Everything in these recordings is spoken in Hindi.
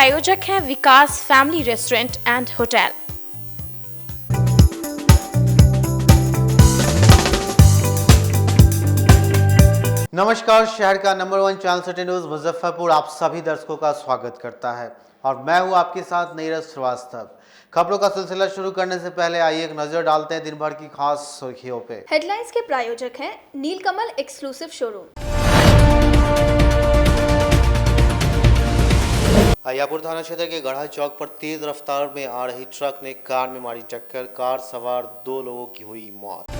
प्रायोजक हैं विकास फैमिली रेस्टोरेंट एंड होटल। नमस्कार, शहर का number 1 channel city news Muzaffarpur आप सभी दर्शकों का स्वागत करता है और मैं हूं आपके साथ नीरज श्रीवास्तव। खबरों का सिलसिला शुरू करने से पहले आइए एक नजर डालते हैं दिन भर की खास सुर्खियों पे। हेडलाइंस के प्रायोजक हैं नीलकमल एक्सक्लूसिव शोरूम। अहियापुर थाना क्षेत्र के गढ़ा चौक पर तेज रफ्तार में आ रही ट्रक ने कार में मारी टक्कर, कार सवार 2 लोगों की हुई मौत।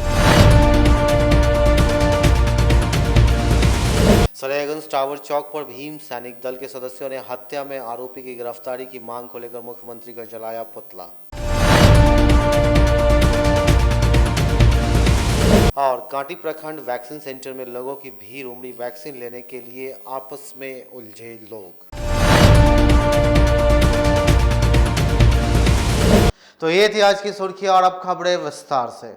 सरायगंज टावर चौक पर भीम सैनिक दल के सदस्यों ने हत्या में आरोपी की गिरफ्तारी की मांग को लेकर मुख्यमंत्री का जलाया पुतला। और कांटी प्रखंड वैक्सीन सेंटर में लोगों की भीड़ उमड़ी, वैक्सीन लेने के लिए आपस में उलझे लोग। तो ये थी आज की सुर्खी और अब खबरें विस्तार से।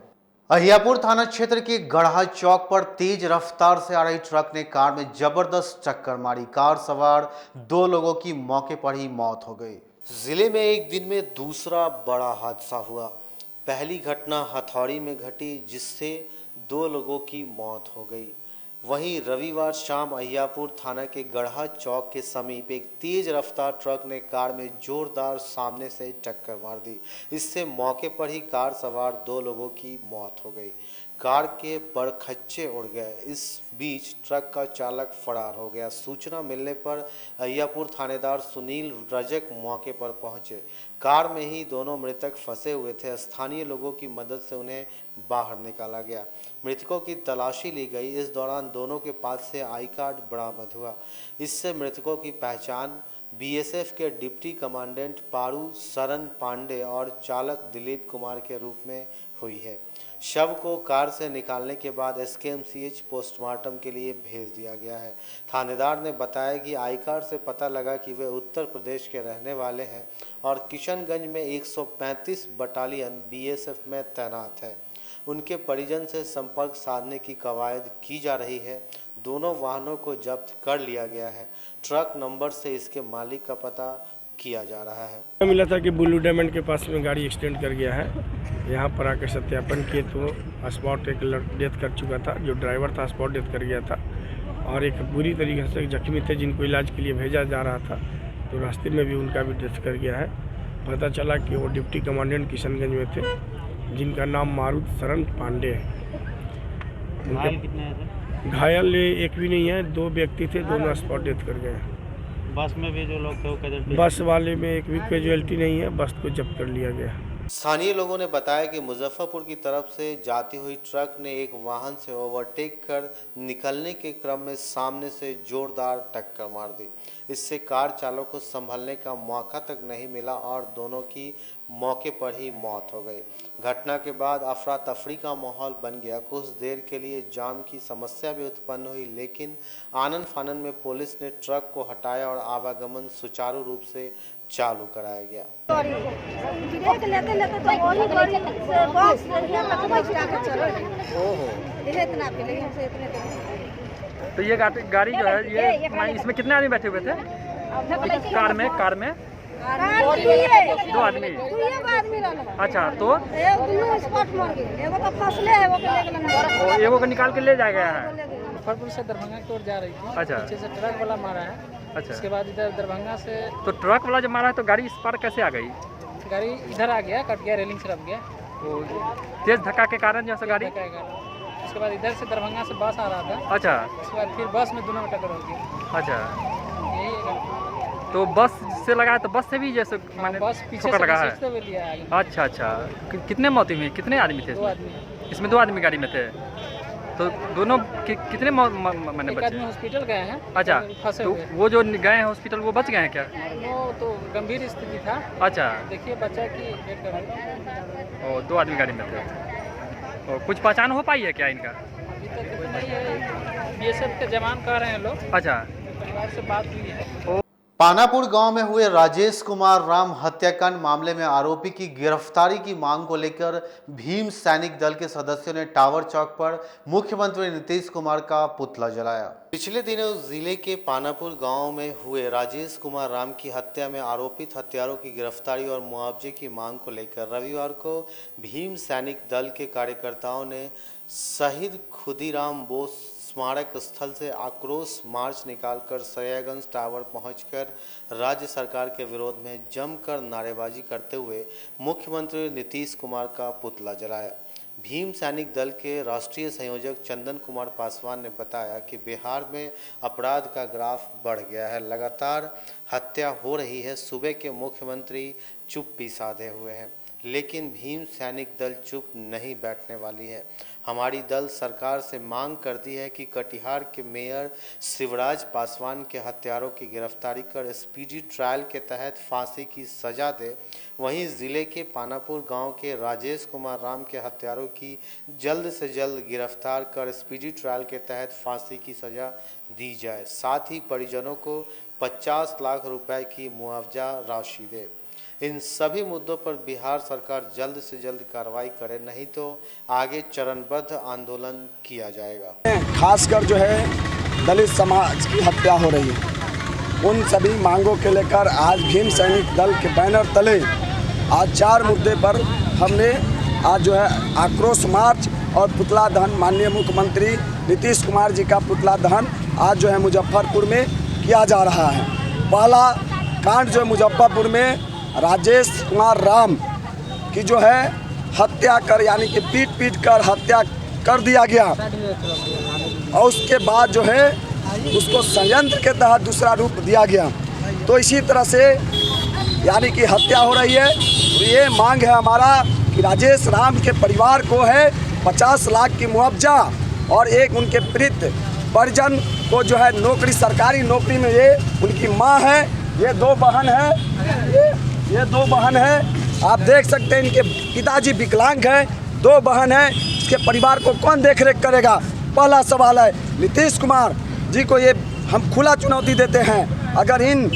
अहियापुर थाना क्षेत्र के गढ़ा चौक पर तेज रफ्तार से आ रही ट्रक ने कार में जबरदस्त टक्कर मारी, कार सवार 2 लोगों की मौके पर ही मौत हो गई। जिले में एक दिन में दूसरा बड़ा हादसा हुआ। पहली घटना हथौड़ी में घटी जिससे 2 लोगों की मौत हो गई। वहीं रविवार शाम अहियापुर थाना के गढ़ा चौक के समीप एक तेज रफ्तार ट्रक ने कार में जोरदार सामने से टक्कर मार दी। इससे मौके पर ही कार सवार 2 लोगों की मौत हो गई। कार के परखच्चे उड़ गए। इस बीच ट्रक का चालक फरार हो गया। सूचना मिलने पर अहियापुर थानेदार सुनील रजक मौके पर पहुंचे। कार में ही दोनों मृतक फंसे हुए थे। स्थानीय लोगों की मदद से उन्हें बाहर निकाला गया। मृतकों की तलाशी ली गई। इस दौरान दोनों के पास से आई कार्ड बरामद हुआ। इससे मृतकों की पहचान बीएसएफ के डिप्टी कमांडेंट पारू सरन पांडे और चालक दिलीप कुमार के रूप में हुई है। शव को कार से निकालने के बाद एसकेएमसीएच पोस्टमार्टम के लिए भेज दिया गया है। थानेदार ने बताया कि आई कार्ड से पता लगा कि वे उत्तर प्रदेश के रहने वाले हैं और किशनगंज में 135 बटालियन बीएसएफ में तैनात है। उनके परिजन से संपर्क साधने की कवायद की जा रही है। दोनों वाहनों को जब्त कर लिया गया है। ट्रक नंबर से इसके मालिक का पता किया जा रहा है। मिला था कि ब्लू डायमंड के पास में गाड़ी एक्सीडेंट कर गया है। यहाँ पर आकर सत्यापन किए तो स्पॉट एक डेथ कर चुका था। जो ड्राइवर था स्पॉट डेथ कर गया था और एक बुरी तरीके से जख्मी थे जिनको इलाज के लिए भेजा जा रहा था, तो रास्ते में भी उनका भी डेथ कर गया है। पता चला कि वो डिप्टी कमांडेंट किशनगंज में थे जिनका नाम मारुत शरण पांडे है। घायल एक भी नहीं है, 2 व्यक्ति थे, दोनों स्पॉट डेथ कर गए। बस में भी जो लोग थे वो कैजुअल्टी? बस वाले में एक भी कैजुअल्टी नहीं है, बस को जब्त कर लिया गया। स्थानीय लोगों ने बताया कि मुजफ्फरपुर की तरफ से जाती हुई ट्रक ने एक वाहन से ओवरटेक कर निकलने के क्रम में सामने से जोरदार टक्कर मार दी। इससे कार चालक को संभलने का मौका तक नहीं मिला और दोनों की मौके पर ही मौत हो गई। घटना के बाद अफरा तफरी का माहौल बन गया। कुछ देर के लिए जाम की समस्या भी उत्पन्न हुई, लेकिन आनन फानन में पुलिस ने ट्रक को हटाया और आवागमन सुचारू रूप से चालू कराया गया। तो ये गाड़ी जो है ये इसमें कितने आदमी बैठे हुए थे? कार में 2 आदमी। अच्छा, तो एगो को निकाल के ले जाया गया है। मुजफ्फरपुर से दरभंगा की ओर जा रही थी। अच्छा, पीछे से ट्रक वाला मारा है। अच्छा, उसके बाद इधर दरभंगा से तो ट्रक वाला जब मारा है तो गाड़ी इस पार कैसे आ गई? गाड़ी इधर आ गया, कट गया, रेलिंग से रख गया। तो तेज धक्का के कारण जैसे गाड़ी। उसके बाद इधर से दरभंगा से बस आ रहा था। अच्छा, उसके बाद फिर बस में दोनों में टक्कर हो गई। अच्छा, यही तो बस से लगा है तो बस से भी जैसे माने बस पीछे से लगा है। लिया है। अच्छा अच्छा, कितने मौतें हुई? कितने आदमी थे? 2 आदमी। इसमें 2 आदमी गाड़ी में थे। तो दोनों कितने मैंने एक आदमी हॉस्पिटल गए हैं। अच्छा, फंसे तो हुए। वो जो गए हैं हॉस्पिटल वो बच गए हैं क्या? वो तो गंभीर स्थिति था। अच्छा, देखिए बच्चा की डेथ कर गई। और 2 आदमी गाड़ी में थे। और कुछ पहचान हो पाई है क्या इनका? अभी तक तो नहीं है, बीएसएफ के जवान कह रहे हैं लोग। अच्छा, परिवार से बात हुई है। पानापुर गांव में हुए राजेश कुमार राम हत्याकांड मामले में आरोपी की गिरफ्तारी की मांग को लेकर भीम सैनिक दल के सदस्यों ने टावर चौक पर मुख्यमंत्री नीतीश कुमार का पुतला जलाया। पिछले दिनों जिले के पानापुर गांव में हुए राजेश कुमार राम की हत्या में आरोपित हत्यारों की गिरफ्तारी और मुआवजे की मांग को लेकर रविवार को भीम सैनिक दल के कार्यकर्ताओं ने शहीद खुदीराम बोस स्मारक स्थल से आक्रोश मार्च निकालकर सरियागंज टावर पहुंचकर राज्य सरकार के विरोध में जमकर नारेबाजी करते हुए मुख्यमंत्री नीतीश कुमार का पुतला जलाया। भीम सैनिक दल के राष्ट्रीय संयोजक चंदन कुमार पासवान ने बताया कि बिहार में अपराध का ग्राफ बढ़ गया है, लगातार हत्या हो रही है। सुबह के मुख्यमंत्री चुप्पी साधे हुए हैं, लेकिन भीम सैनिक दल चुप नहीं बैठने वाली है। हमारी दल सरकार से मांग करती है कि कटिहार के मेयर शिवराज पासवान के हत्यारों की गिरफ्तारी कर स्पीडी ट्रायल के तहत फांसी की सज़ा दे। वहीं ज़िले के पानापुर गांव के राजेश कुमार राम के हत्यारों की जल्द से जल्द गिरफ्तार कर स्पीडी ट्रायल के तहत फांसी की सज़ा दी जाए। साथ ही परिजनों को 50 लाख रुपए की मुआवजा राशि दे। इन सभी मुद्दों पर बिहार सरकार जल्द से जल्द कार्रवाई करे, नहीं तो आगे चरणबद्ध आंदोलन किया जाएगा। खासकर जो है दलित समाज की हत्या हो रही है, उन सभी मांगों के लेकर आज भीम सैनिक दल के बैनर तले आज 4 मुद्दे पर हमने आज जो है आक्रोश मार्च और पुतला दहन माननीय मुख्यमंत्री नीतीश कुमार जी का पुतला दहन आज जो है मुजफ्फरपुर में किया जा रहा है। पहला कांड जो है मुजफ्फरपुर में राजेश कुमार राम की जो है हत्या कर यानी कि पीट कर हत्या कर दिया गया और उसके बाद जो है उसको षड्यंत्र के तहत दूसरा रूप दिया गया। तो इसी तरह से यानी कि हत्या हो रही है। तो ये मांग है हमारा कि राजेश राम के परिवार को है 50 लाख की मुआवजा और एक उनके प्रीत परिजन को जो है नौकरी, सरकारी नौकरी में, ये उनकी माँ है, ये 2 बहन है, ये 2 बहन है। आप देख सकते हैं इनके पिताजी विकलांग हैं, 2 बहन हैं। इसके परिवार को कौन देख रेख करेगा? पहला सवाल है। नीतीश कुमार जी को ये हम खुला चुनौती देते हैं, अगर इन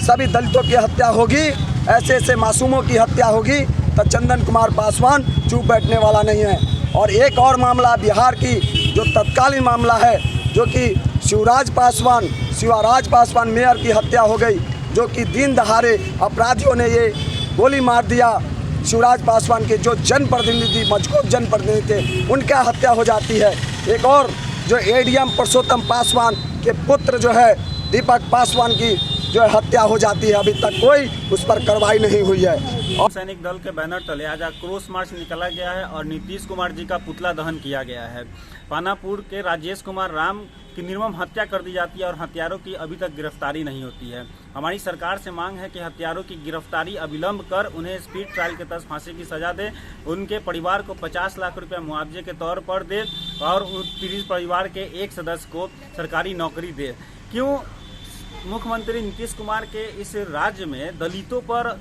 सभी दलितों की हत्या होगी, ऐसे मासूमों की हत्या होगी, तो चंदन कुमार पासवान चुप बैठने वाला नहीं है। और एक और मामला बिहार की जो तत्कालीन मामला है, जो कि शिवराज पासवान मेयर की हत्या हो गई, जो कि दिन दहाड़े अपराधियों ने ये गोली मार दिया। शिवराज पासवान के जो जनप्रतिनिधि, मजबूत जनप्रतिनिधि थे, उनका हत्या हो जाती है। एक और जो एडीएम पुरुषोत्तम पासवान के पुत्र जो है दीपक पासवान की जो है हत्या हो जाती है। अभी तक कोई उस पर कार्रवाई नहीं हुई है। और सैनिक दल के बैनर तले आज आक्रोश मार्च निकाला गया है और नीतीश कुमार जी का पुतला दहन किया गया है। पानापुर के राजेश कुमार राम की निर्मम हत्या कर दी जाती है और हत्यारों की अभी तक गिरफ्तारी नहीं होती है। हमारी सरकार से मांग है कि हत्यारों की गिरफ्तारी अविलंब कर उन्हें स्पीड ट्रायल के तहत फांसी की सजा दे, उनके परिवार को 50 लाख रुपए मुआवजे के तौर पर दे और पीड़ित परिवार के एक सदस्य को सरकारी नौकरी दे। क्यों मुख्यमंत्री नीतीश कुमार के इस राज्य में दलितों पर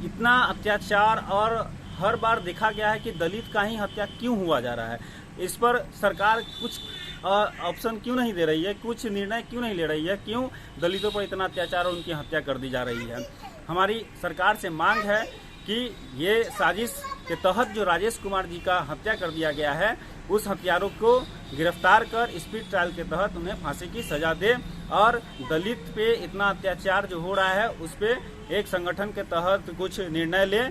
इतना अत्याचार, और हर बार देखा गया है कि दलित का ही हत्या क्यों हुआ जा रहा है? इस पर सरकार कुछ ऑप्शन क्यों नहीं दे रही है, कुछ निर्णय क्यों नहीं ले रही है? क्यों दलितों पर इतना अत्याचार और उनकी हत्या कर दी जा रही है? हमारी सरकार से मांग है कि ये साजिश के तहत जो राजेश कुमार जी का हत्या कर दिया गया है, उस हत्यारों को गिरफ्तार कर स्पीड ट्रायल के तहत उन्हें फांसी की सजा दे और दलित पे इतना अत्याचार जो हो रहा है उस पे एक संगठन के तहत कुछ निर्णय ले।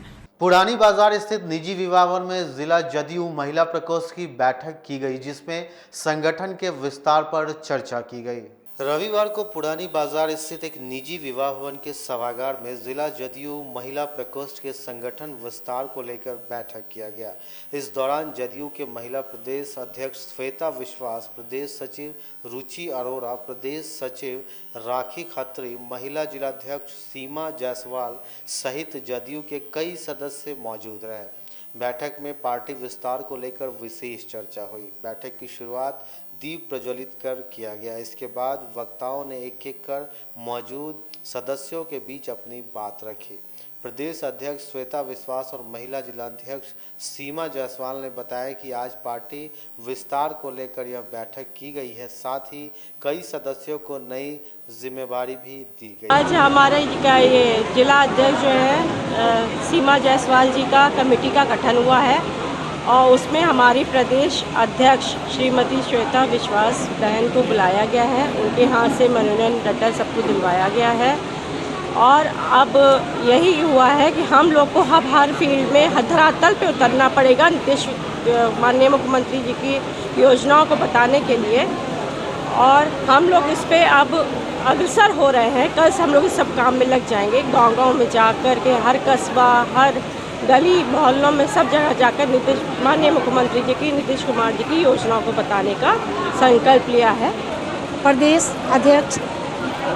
पुरानी बाजार स्थित निजी विवाह भवन में जिला जदयू महिला प्रकोष्ठ की बैठक की गई, जिसमें संगठन के विस्तार पर चर्चा की गई। रविवार को पुरानी बाजार स्थित एक निजी विवाह भवन के सभागार में जिला जदयू महिला प्रकोष्ठ के संगठन विस्तार को लेकर बैठक किया गया। इस दौरान जदयू के महिला प्रदेश अध्यक्ष श्वेता विश्वास, प्रदेश सचिव रुचि अरोरा, प्रदेश सचिव राखी खत्री, महिला जिलाध्यक्ष सीमा जायसवाल सहित जदयू के कई सदस्य मौजूद रहे। बैठक में पार्टी विस्तार को लेकर विशेष चर्चा हुई। बैठक की शुरुआत दीप प्रज्वलित कर किया गया। इसके बाद वक्ताओं ने एक एक कर मौजूद सदस्यों के बीच अपनी बात रखी। प्रदेश अध्यक्ष श्वेता विश्वास और महिला जिलाध्यक्ष सीमा जायसवाल ने बताया कि आज पार्टी विस्तार को लेकर यह बैठक की गई है, साथ ही कई सदस्यों को नई जिम्मेवारी भी दी गई। आज हमारे ये जिला अध्यक्ष जो है सीमा जायसवाल जी का कमेटी का गठन हुआ है और उसमें हमारी प्रदेश अध्यक्ष श्रीमती श्वेता विश्वास बहन को बुलाया गया है। उनके हाथ से मनोनयन लेटर सबको दिलवाया गया है और अब यही हुआ है कि हम लोग को हर फील्ड में धरातल पे उतरना पड़ेगा माननीय मुख्यमंत्री जी की योजनाओं को बताने के लिए, और हम लोग इस पे अब अग्रसर हो रहे हैं। कल से हम लोग इस सब काम में लग जाएंगे, गांव-गांव में जा कर के हर कस्बा, हर गली मोहल्लों में सब जगह जाकर माननीय मुख्यमंत्री जी की, नीतीश कुमार जी की योजनाओं को बताने का संकल्प लिया है। प्रदेश अध्यक्ष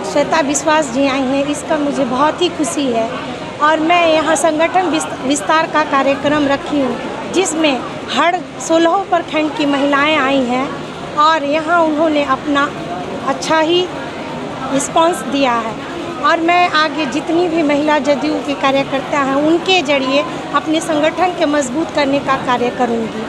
श्वेता विश्वास जी आई हैं, इसका मुझे बहुत ही खुशी है और मैं यहाँ संगठन विस्तार का कार्यक्रम रखी हूँ जिसमें हर 16 प्रखंड की महिलाएं आई हैं और यहाँ उन्होंने अपना अच्छा ही रिस्पांस दिया है और मैं आगे जितनी भी महिला जदयू के कार्यकर्ता हैं उनके जरिए अपने संगठन के मजबूत करने का कार्य करूँगी।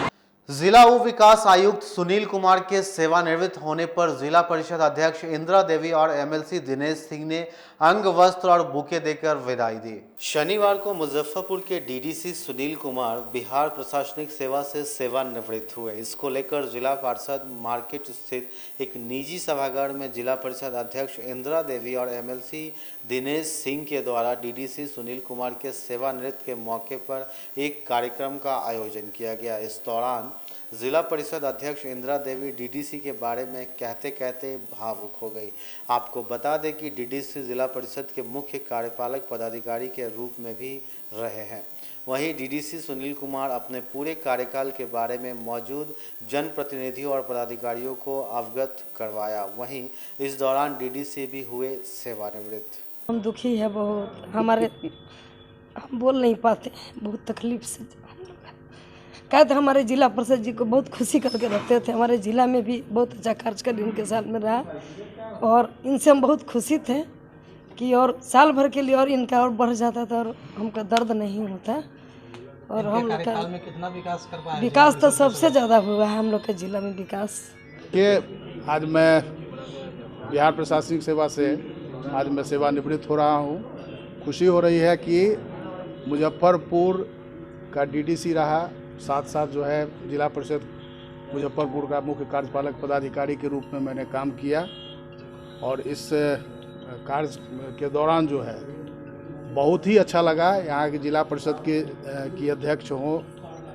जिला उप विकास आयुक्त सुनील कुमार के सेवानिवृत्त होने पर जिला परिषद अध्यक्ष इंदिरा देवी और एमएलसी दिनेश सिंह ने अंग वस्त्र और बुके देकर विदाई दी। शनिवार को मुजफ्फरपुर के डीडीसी सुनील कुमार बिहार प्रशासनिक सेवा से सेवानिवृत्त हुए। इसको लेकर जिला पार्षद मार्केट स्थित एक निजी सभागार में जिला परिषद अध्यक्ष इंदिरा देवी और एमएलसी दिनेश सिंह के द्वारा डीडीसी सुनील कुमार के सेवानिवृत्त के मौके पर एक कार्यक्रम का आयोजन किया गया। इस दौरान जिला परिषद अध्यक्ष इंदिरा देवी डीडीसी के बारे में कहते कहते भावुक हो गई। आपको बता दें कि डीडीसी जिला परिषद के मुख्य कार्यपालक पदाधिकारी के रूप में भी रहे हैं। वहीं डीडीसी सुनील कुमार अपने पूरे कार्यकाल के बारे में मौजूद जनप्रतिनिधियों और पदाधिकारियों को अवगत करवाया। वहीं इस दौरान डीडीसी भी हुए सेवानिवृत्त। हम दुखी है बहुत, हम बोल नहीं पाते, बहुत तकलीफ से कहते हमारे जिला परिषद जी को बहुत खुशी करके रखते थे। हमारे ज़िला में भी बहुत अच्छा कार्यकाल इनके साथ में रहा और इनसे हम बहुत खुशी थे कि और साल भर के लिए और इनका और बढ़ जाता था और हमका दर्द नहीं होता। और हम लोग का कितना विकास कर पाए? विकास तो सबसे ज़्यादा हुआ है हम लोग के ज़िला में विकास। के आज मैं बिहार प्रशासनिक सेवा से आज मैं सेवानिवृत्त हो रहा हूँ। खुशी हो रही है कि मुजफ्फरपुर का डीडीसी रहा, साथ साथ जो है जिला परिषद मुजफ्फरपुर का मुख्य कार्यपालक पदाधिकारी के रूप में मैंने काम किया और इस कार्य के दौरान जो है बहुत ही अच्छा लगा। यहाँ के जिला परिषद की अध्यक्ष हों,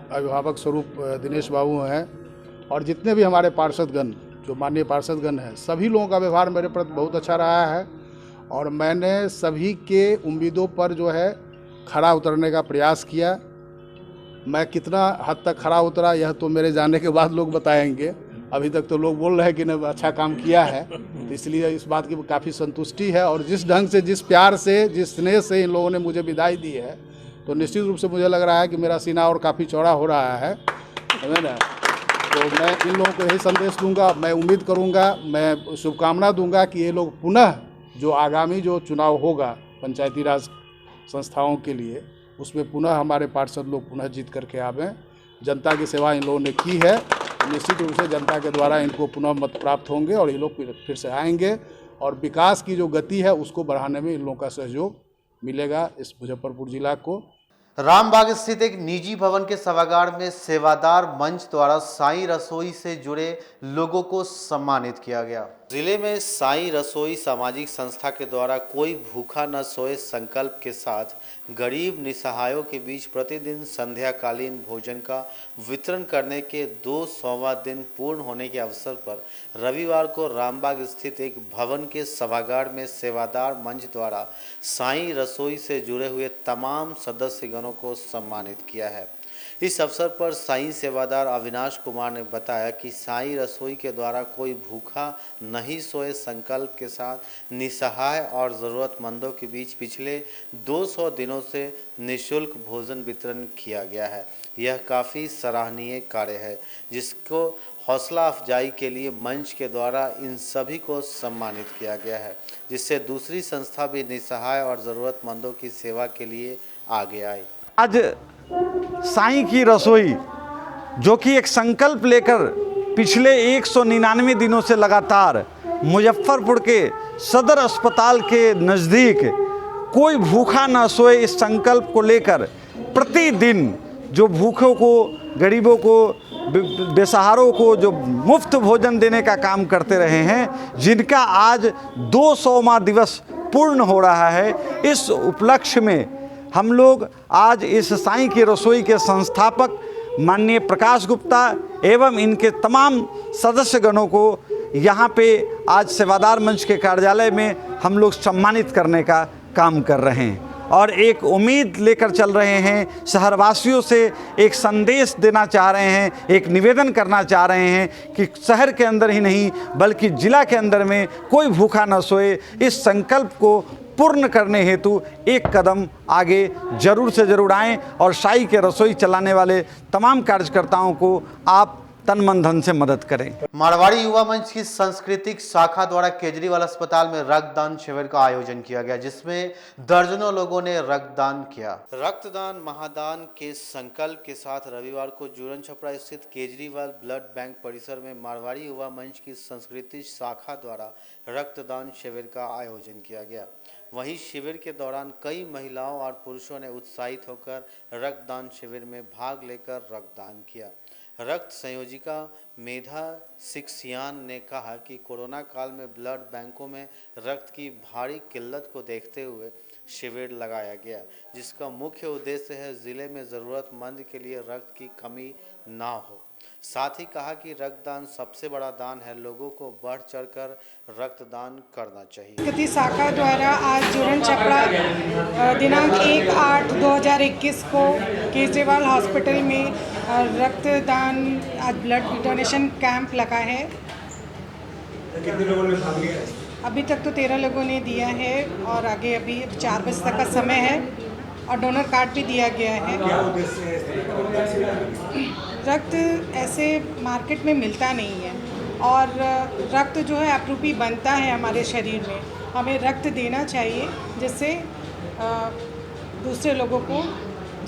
अभिभावक स्वरूप दिनेश बाबू हैं और जितने भी हमारे पार्षदगण जो माननीय पार्षदगण हैं, सभी लोगों का व्यवहार मेरे प्रति बहुत अच्छा रहा है और मैंने सभी के उम्मीदों पर जो है खरा उतरने का प्रयास किया। मैं कितना हद तक खरा उतरा यह तो मेरे जाने के बाद लोग बताएंगे। अभी तक तो लोग बोल रहे हैं कि ने अच्छा काम किया है, तो इसलिए इस बात की काफ़ी संतुष्टि है। और जिस ढंग से, जिस प्यार से, जिस स्नेह से इन लोगों ने मुझे विदाई दी है, तो निश्चित रूप से मुझे लग रहा है कि मेरा सीना और काफ़ी चौड़ा हो रहा है, समझे ना। तो मैं इन लोगों को यही संदेश दूंगा, मैं उम्मीद करूंगा, मैं शुभकामना दूंगा कि ये लोग पुनः जो आगामी जो चुनाव होगा पंचायती राज संस्थाओं के लिए, उसमें पुनः हमारे पार्षद लोग पुनः जीत करके आवें। जनता की सेवा इन लोगों ने की है, निश्चित रूप से जनता के द्वारा इनको पुनः मत प्राप्त होंगे और ये लोग फिर से आएंगे और विकास की जो गति है उसको बढ़ाने में इन लोगों का सहयोग मिलेगा इस मुजफ्फरपुर जिला को। रामबाग स्थित एक निजी भवन के सभागार में सेवादार मंच द्वारा साईं रसोई से जुड़े लोगों को सम्मानित किया गया। जिले में साईं रसोई सामाजिक संस्था के द्वारा कोई भूखा न सोए संकल्प के साथ गरीब निसहायों के बीच प्रतिदिन संध्याकालीन भोजन का वितरण करने के 200वां दिन पूर्ण होने के अवसर पर रविवार को रामबाग स्थित एक भवन के सभागार में सेवादार मंच द्वारा साईं रसोई से जुड़े हुए तमाम सदस्यगणों को सम्मानित किया है। इस अवसर पर साईं सेवादार अविनाश कुमार ने बताया कि साईं रसोई के द्वारा कोई भूखा नहीं सोए संकल्प के साथ निसहाय और ज़रूरतमंदों के बीच पिछले 200 दिनों से निःशुल्क भोजन वितरण किया गया है। यह काफ़ी सराहनीय कार्य है, जिसको हौसला अफजाई के लिए मंच के द्वारा इन सभी को सम्मानित किया गया है, जिससे दूसरी संस्था भी निसहाय और ज़रूरतमंदों की सेवा के लिए आगे आए। आज साईं की रसोई जो कि एक संकल्प लेकर पिछले 199 दिनों से लगातार मुजफ्फरपुर के सदर अस्पताल के नज़दीक कोई भूखा न सोए इस संकल्प को लेकर प्रतिदिन जो भूखों को, गरीबों को, बेसहारों को जो मुफ्त भोजन देने का काम करते रहे हैं, जिनका आज 200वां दिवस पूर्ण हो रहा है। इस उपलक्ष्य में हम लोग आज इस साईं की रसोई के संस्थापक माननीय प्रकाश गुप्ता एवं इनके तमाम सदस्यगणों को यहाँ पे आज सेवादार मंच के कार्यालय में हम लोग सम्मानित करने का काम कर रहे हैं और एक उम्मीद लेकर चल रहे हैं। शहरवासियों से एक संदेश देना चाह रहे हैं, एक निवेदन करना चाह रहे हैं कि शहर के अंदर ही नहीं बल्कि जिला के अंदर में कोई भूखा न सोए, इस संकल्प को पूर्ण करने हेतु एक कदम आगे जरूर से जरूर आएं और साईं के रसोई चलाने वाले तमाम कार्यकर्ताओं को आप तन मन धन से मदद करें। मारवाड़ी युवा मंच की सांस्कृतिक शाखा द्वारा केजरीवाल अस्पताल में रक्तदान शिविर का आयोजन किया गया, जिसमें दर्जनों लोगों ने रक्तदान किया। रक्तदान महादान के संकल्प के साथ रविवार को जूरन छपरा स्थित केजरीवाल ब्लड बैंक परिसर में मारवाड़ी युवा मंच की सांस्कृतिक शाखा द्वारा रक्तदान शिविर का आयोजन किया गया। वहीं शिविर के दौरान कई महिलाओं और पुरुषों ने उत्साहित होकर रक्तदान शिविर में भाग लेकर रक्तदान किया। रक्त संयोजिका मेधा सिक्सियान ने कहा कि कोरोना काल में ब्लड बैंकों में रक्त की भारी किल्लत को देखते हुए शिविर लगाया गया, जिसका मुख्य उद्देश्य है जिले में ज़रूरतमंद के लिए रक्त की कमी ना हो। साथ ही कहा कि रक्तदान सबसे बड़ा दान है, लोगों को बढ़ चढ़कर रक्तदान करना चाहिए। गति शाखा द्वारा आज जूरन छपरा दिनांक 1/8/2021 को केजरीवाल हॉस्पिटल में रक्तदान आज ब्लड डोनेशन कैंप लगा है। कितने लोगों ने भाग लिया? अभी तक तो 13 लोगों ने दिया है और आगे अभी 4 बजे तक का समय है और डोनर कार्ड भी दिया गया है। क्या उद्देश्य है? रक्त ऐसे मार्केट में मिलता नहीं है और रक्त जो है अप्रूपी बनता है हमारे शरीर में। हमें रक्त देना चाहिए जिससे दूसरे लोगों को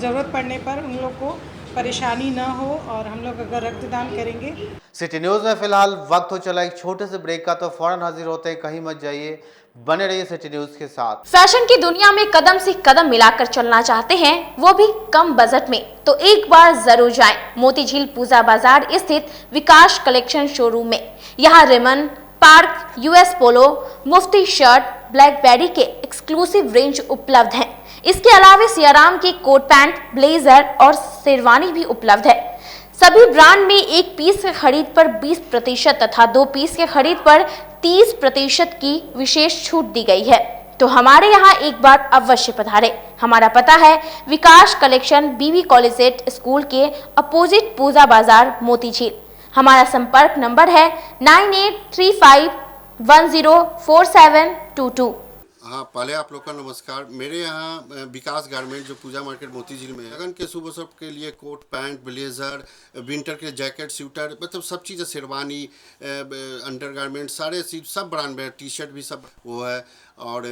ज़रूरत पड़ने पर उन लोग को परेशानी ना हो और हम लोग अगर रक्तदान करेंगे। सिटी न्यूज़ में फिलहाल वक्त हो चला एक छोटे से ब्रेक का, तो फौरन हाजिर होते हैं, कहीं मत जाइए, बने रहिए सिटी न्यूज़ के साथ। फैशन की दुनिया में कदम से कदम मिलाकर चलना चाहते हैं, वो भी कम बजट में, तो एक बार जरूर जाएं मोतीझील पूजा बाजार स्थित विकास कलेक्शन शोरूम में। यहाँ रेमन, पार्क, यूएस पोलो, मुफ्ती शर्ट, ब्लैकबेरी के एक्सक्लूसिव रेंज उपलब्ध हैं। इसके अलावा सियाराम के कोट पैंट, ब्लेजर और शेरवानी भी उपलब्ध है। सभी ब्रांड में 1 पीस के खरीद पर 20% तथा 2 पीस के खरीद पर 30% की विशेष छूट दी गई है। तो हमारे यहाँ एक बार अवश्य पधारें। हमारा पता है विकास कलेक्शन, बीबी कॉलेज स्कूल के अपोजिट पूजा बाजार, मोतीझील। हमारा संपर्क नंबर है 9835104722। हाँ, पहले आप लोग का नमस्कार। मेरे यहाँ विकास गारमेंट जो पूजा मार्केट मोतीझील में है, लगन के शुभ अवसर के लिए कोट पैंट, ब्लेजर, विंटर के जैकेट, स्वेटर, मतलब सब चीज़, शेरवानी, अंडर गारमेंट, सारे चीज सब ब्रांड में, टी शर्ट भी सब वो है, और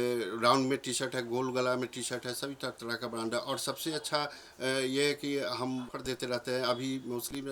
राउंड में टी शर्ट है, गोल गला में टी शर्ट है, सभी तरह का ब्रांड है। और सबसे अच्छा ये है कि हम ऑफर देते रहते हैं। अभी मोस्टली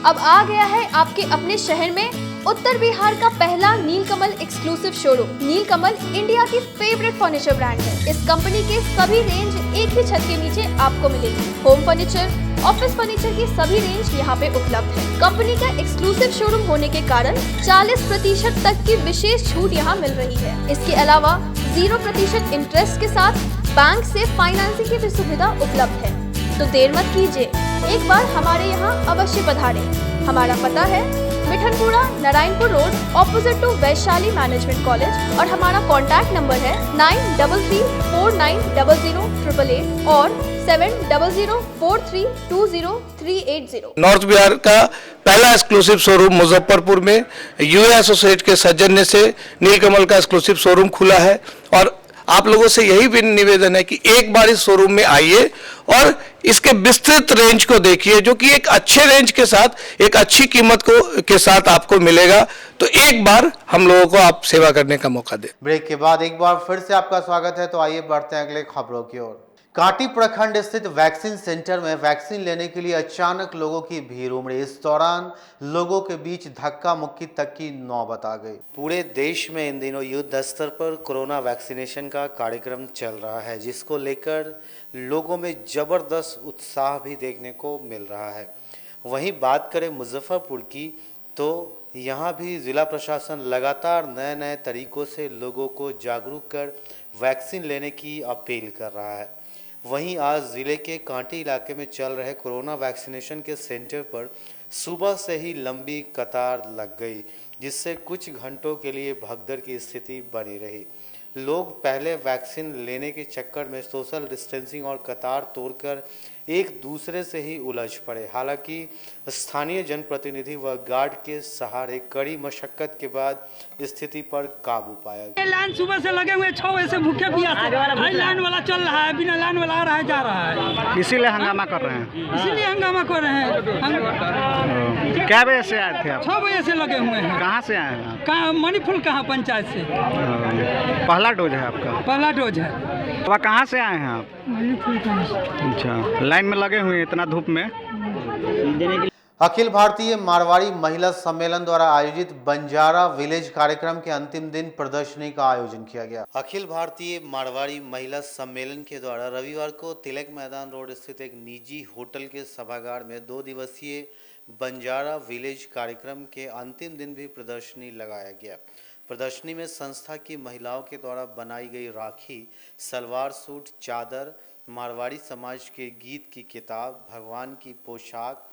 अब आ गया है आपके अपने शहर में उत्तर बिहार का पहला नीलकमल एक्सक्लूसिव शोरूम। नीलकमल इंडिया की फेवरेट फर्नीचर ब्रांड है। इस कंपनी के सभी रेंज एक ही छत के नीचे आपको मिलेगी। होम फर्नीचर, ऑफिस फर्नीचर की सभी रेंज यहाँ पे उपलब्ध है। कंपनी का एक्सक्लूसिव शोरूम होने के कारण 40% तक की विशेष छूट यहाँ मिल रही है। इसके अलावा 0% इंटरेस्ट के साथ बैंक से फाइनेंसिंग की भी सुविधा उपलब्ध है। तो देर मत कीजिए, एक बार हमारे यहाँ अवश्य पधारें। हमारा पता है Mithanpura, Narayanpur road, opposite to Vaishali management college. और हमारा कॉन्टैक्ट नंबर है 9334900888 और 7004320380। नॉर्थ बिहार का पहला एक्सक्लूसिव शोरूम मुजफ्फरपुर में यूए एसोसिएट के सौजन्य से नीलकमल का एक्सक्लूसिव शोरूम खुला है। और आप लोगों से यही भी निवेदन है कि एक बार इस शोरूम में आइए और इसके विस्तृत रेंज को देखिए, जो कि एक अच्छे रेंज के साथ एक अच्छी कीमत के साथ आपको मिलेगा। तो एक बार हम लोगों को आप सेवा करने का मौका दें। ब्रेक के बाद एक बार फिर से आपका स्वागत है। तो आइए बढ़ते हैं अगले खबरों की ओर। कांटी प्रखंड स्थित वैक्सीन सेंटर में वैक्सीन लेने के लिए अचानक लोगों की भीड़ उमड़ी। इस दौरान लोगों के बीच धक्का मुक्की तक की नौबत आ गई। पूरे देश में इन दिनों युद्ध स्तर पर कोरोना वैक्सीनेशन का कार्यक्रम चल रहा है, जिसको लेकर लोगों में जबरदस्त उत्साह भी देखने को मिल रहा है। वहीं बात करें मुजफ्फरपुर की, तो यहाँ भी जिला प्रशासन लगातार नए नए तरीकों से लोगों को जागरूक कर वैक्सीन लेने की अपील कर रहा है। वहीं आज ज़िले के कांटी इलाके में चल रहे कोरोना वैक्सीनेशन के सेंटर पर सुबह से ही लंबी कतार लग गई, जिससे कुछ घंटों के लिए भगदड़ की स्थिति बनी रही। लोग पहले वैक्सीन लेने के चक्कर में सोशल डिस्टेंसिंग और कतार तोड़कर एक दूसरे से ही उलझ पड़े। हालांकि स्थानीय जनप्रतिनिधि व गार्ड के सहारे कड़ी मशक्कत के बाद स्थिति पर काबू पाया गया। लाइन सुबह से लगे हुए 6 बजे से भूखे प्यासे, लाइन वाला चल रहा है, बिना लाइन वाला आ रहा है जा रहा है, इसीलिए हंगामा कर रहे हैं। इसीलिए हंगामा कर रहे हैं। क्या बजे से आए थे आप? 6 बजे से लगे हुए हैं। कहाँ से आए हैं? कहाँ? मणिपुर कहाँ पंचायत से। पहला डोज है आपका? पहला डोज है। तो कहाँ से आए हैं आप? मणिपुर का। अच्छा, लाइन में लगे हुए हैं इतना धूप में? अखिल भारतीय मारवाड़ी महिला सम्मेलन द्वारा आयोजित बंजारा विलेज कार्यक्रम के अंतिम दिन प्रदर्शनी का आयोजन किया गया। अखिल भारतीय मारवाड़ी महिला सम्मेलन के द्वारा रविवार को तिलक मैदान रोड स्थित एक निजी होटल के सभागार में 2 दिवसीय बंजारा विलेज कार्यक्रम के अंतिम दिन भी प्रदर्शनी लगाया गया। प्रदर्शनी में संस्था की महिलाओं के द्वारा बनाई गई राखी, सलवार सूट, चादर, मारवाड़ी समाज के गीत की किताब, भगवान की पोशाक,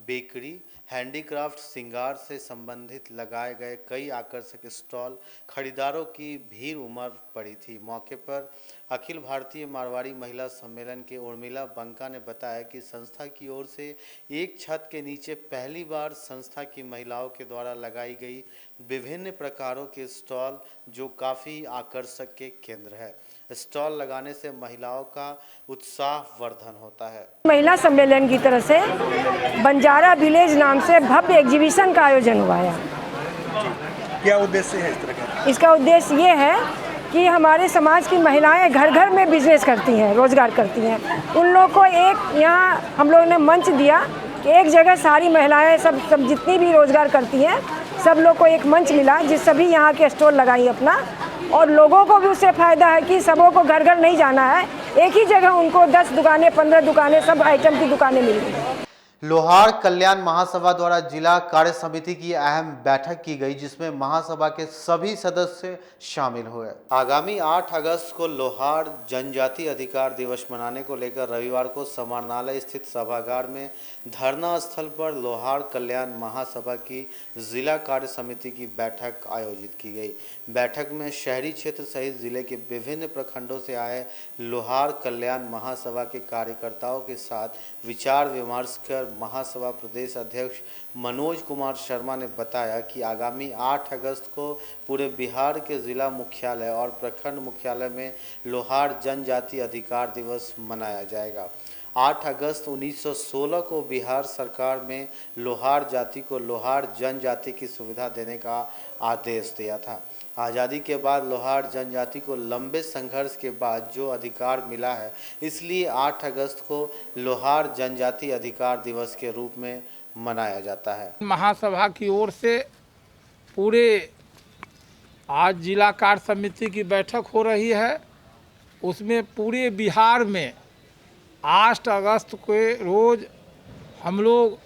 बेकरी, हैंडीक्राफ्ट, श्रृंगार से संबंधित लगाए गए कई आकर्षक स्टॉल, खरीदारों की भीड़ उमड़ पड़ी थी। मौके पर अखिल भारतीय मारवाड़ी महिला सम्मेलन के उर्मिला बंका ने बताया कि संस्था की ओर से एक छत के नीचे पहली बार संस्था की महिलाओं के द्वारा लगाई गई विभिन्न प्रकारों के स्टॉल जो काफ़ी आकर्षक के केंद्र है। स्टॉल लगाने से महिलाओं का उत्साह वर्धन होता है। महिला सम्मेलन की तरफ से बंजारा विलेज नाम से भव्य एग्जीबिशन का आयोजन हुआ है। क्या उद्देश्य है इस तरह का? इसका उद्देश्य ये है कि हमारे समाज की महिलाएं घर घर में बिजनेस करती हैं, रोजगार करती हैं। उन लोगों को एक यहाँ हम लोगों ने मंच दिया कि एक जगह सारी महिलाएं सब जितनी भी रोजगार करती हैं सब लोग को एक मंच मिला, जिस सभी यहाँ के स्टॉल लगाई अपना, और लोगों को भी उससे फ़ायदा है कि सबों को घर घर नहीं जाना है, एक ही जगह उनको 10 दुकानें 15 दुकानें सब आइटम की दुकानें मिल गई। लोहार कल्याण महासभा द्वारा जिला कार्य समिति की अहम बैठक की गई, जिसमें महासभा के सभी सदस्य शामिल हुए। आगामी 8 अगस्त को लोहार जनजाति अधिकार दिवस मनाने को लेकर रविवार को समाहरणालय स्थित सभागार में धरना स्थल पर लोहार कल्याण महासभा की जिला कार्य समिति की बैठक आयोजित की गई। बैठक में शहरी क्षेत्र सहित जिले के विभिन्न प्रखंडों से आए लोहार कल्याण महासभा के कार्यकर्ताओं के साथ विचार विमर्श कर महासभा प्रदेश अध्यक्ष मनोज कुमार शर्मा ने बताया कि आगामी 8 अगस्त को पूरे बिहार के जिला मुख्यालय और प्रखंड मुख्यालय में लोहार जनजाति अधिकार दिवस मनाया जाएगा। 8 अगस्त 1916 को बिहार सरकार में लोहार जाति को लोहार जनजाति की सुविधा देने का आदेश दिया था। आज़ादी के बाद लोहार जनजाति को लंबे संघर्ष के बाद जो अधिकार मिला है, इसलिए 8 अगस्त को लोहार जनजाति अधिकार दिवस के रूप में मनाया जाता है। महासभा की ओर से पूरे आज जिला कार्य समिति की बैठक हो रही है। उसमें पूरे बिहार में 8 अगस्त के रोज़ हम लोग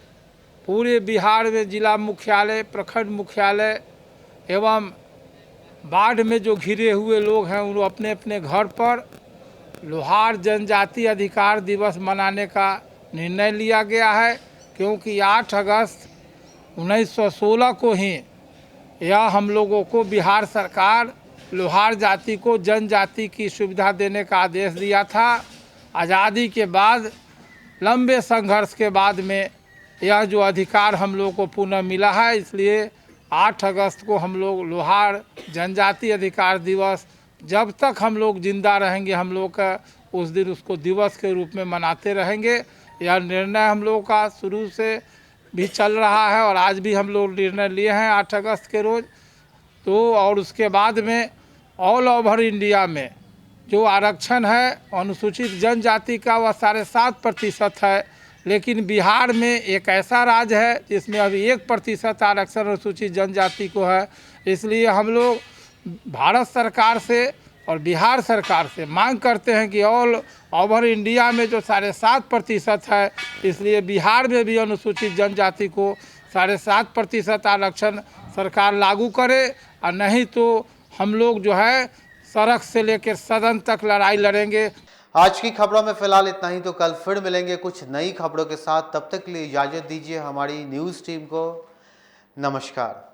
पूरे बिहार में जिला मुख्यालय, प्रखंड मुख्यालय एवं बाढ़ में जो घिरे हुए लोग हैं उन अपने अपने घर पर लोहार जनजाति अधिकार दिवस मनाने का निर्णय लिया गया है, क्योंकि 8 अगस्त 1916 को ही यह हम लोगों को बिहार सरकार लोहार जाति को जनजाति की सुविधा देने का आदेश दिया था। आज़ादी के बाद लंबे संघर्ष के बाद में यह जो अधिकार हम लोग को पुनः मिला है, इसलिए 8 अगस्त को हम लोग लोहार जनजाति अधिकार दिवस जब तक हम लोग जिंदा रहेंगे हम लोग का उस दिन उसको दिवस के रूप में मनाते रहेंगे। यह निर्णय हम लोग का शुरू से भी चल रहा है और आज भी हम लोग निर्णय लिए हैं 8 अगस्त के रोज़। तो और उसके बाद में ऑल ओवर इंडिया में जो आरक्षण है अनुसूचित जनजाति का वह 7.5% है, लेकिन बिहार में एक ऐसा राज्य है जिसमें अभी 1% आरक्षण अनुसूचित जनजाति को है। इसलिए हम लोग भारत सरकार से और बिहार सरकार से मांग करते हैं कि ऑल ओवर इंडिया में जो 7.5% है, इसलिए बिहार में भी अनुसूचित जनजाति को 7.5% आरक्षण सरकार लागू करे, और नहीं तो हम लोग जो है सड़क से लेकर सदन तक लड़ाई लड़ेंगे। आज की खबरों में फिलहाल इतना ही, तो कल फिर मिलेंगे कुछ नई खबरों के साथ। तब तक के लिए इजाजत दीजिए हमारी न्यूज़ टीम को। नमस्कार।